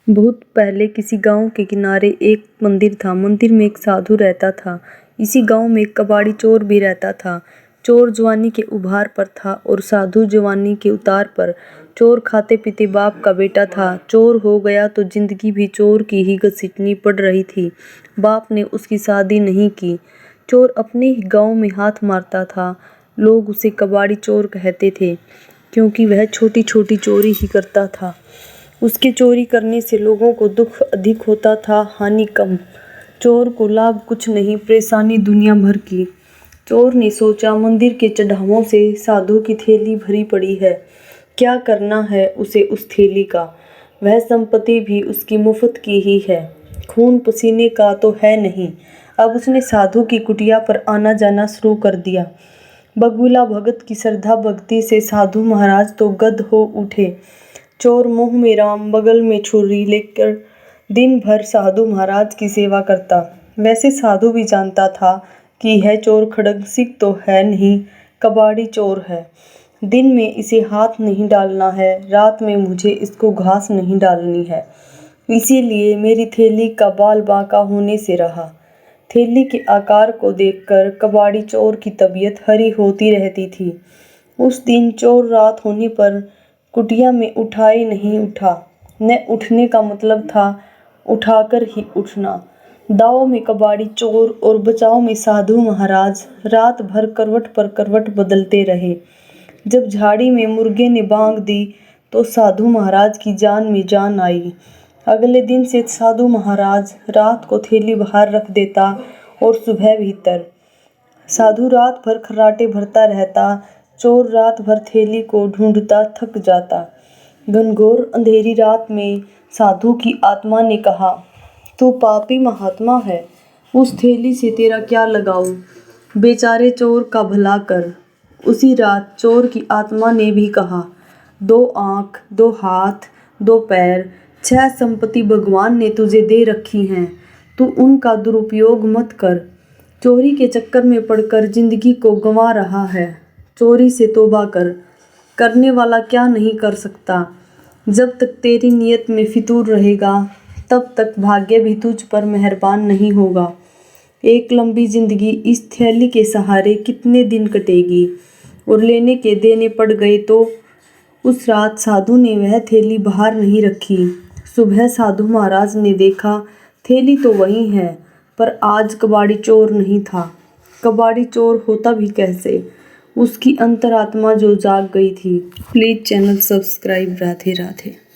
बहुत पहले किसी गांव के किनारे एक मंदिर था। मंदिर में एक साधु रहता था। इसी गांव में एक कबाड़ी चोर भी रहता था। चोर जवानी के उभार पर था और साधु जवानी के उतार पर। चोर खाते पीते बाप का बेटा था। चोर हो गया तो जिंदगी भी चोर की ही घसीटनी पड़ रही थी। बाप ने उसकी शादी नहीं की। चोर अपने ही गांव में हाथ मारता था। लोग उसे कबाड़ी चोर कहते थे, क्योंकि वह छोटी छोटी चोरी ही करता था। उसके चोरी करने से लोगों को दुख अधिक होता था, हानि कम। चोर को लाभ कुछ नहीं, परेशानी दुनिया भर की। चोर ने सोचा, मंदिर के चढ़ावों से साधु की थैली भरी पड़ी है, क्या करना है उसे उस थैली का। वह संपत्ति भी उसकी मुफ्त की ही है, खून पसीने का तो है नहीं। अब उसने साधु की कुटिया पर आना जाना शुरू कर दिया। बगुला भगत की श्रद्धा भक्ति से साधु महाराज तो गद हो उठे। चोर मुंह में राम बगल में छुरी लेकर दिन भर साधु महाराज की सेवा करता। वैसे साधु भी जानता था कि यह चोर खड़ग सिख तो है नहीं, कबाड़ी चोर है। दिन में इसे हाथ नहीं डालना है, रात में मुझे इसको घास नहीं डालनी है। इसीलिए मेरी थैली का बाल बांका होने से रहा। थैली के आकार को देखकर कबाड़ी चोर की तबीयत हरी होती रहती थी। उस दिन चोर रात होने पर कुटिया में उठाए नहीं उठा। न उठने का मतलब था उठाकर ही उठना। दाव में कबाड़ी चोर और बचाव में साधु महाराज रात भर करवट पर करवट बदलते रहे। जब झाड़ी में मुर्गे ने बांग दी तो साधु महाराज की जान में जान आई। अगले दिन से साधु महाराज रात को थैली बाहर रख देता और सुबह भीतर। साधु रात भर खर्राटे भरता रहता। चोर रात भर थैली को ढूंढता थक जाता। घनघोर अंधेरी रात में साधु की आत्मा ने कहा, तू पापी महात्मा है, उस थैली से तेरा क्या लगाव, बेचारे चोर का भला कर। उसी रात चोर की आत्मा ने भी कहा, 2 आँख, 2 हाथ, 2 पैर, 6 संपत्ति भगवान ने तुझे दे रखी हैं, तू उनका दुरुपयोग मत कर। चोरी के चक्कर में पड़कर जिंदगी को गंवा रहा है। चोरी से तौबा कर। करने वाला क्या नहीं कर सकता। जब तक तेरी नीयत में फितूर रहेगा, तब तक भाग्य भी तुझ पर मेहरबान नहीं होगा। एक लंबी जिंदगी इस थैली के सहारे कितने दिन कटेगी। और लेने के देने पड़ गए तो। उस रात साधु ने वह थैली बाहर नहीं रखी। सुबह साधु महाराज ने देखा, थैली तो वही है, पर आज कबाड़ी चोर नहीं था। कबाड़ी चोर होता भी कैसे? उसकी अंतरात्मा जो जाग गई थी। Please channel subscribe. Radhe Radhe.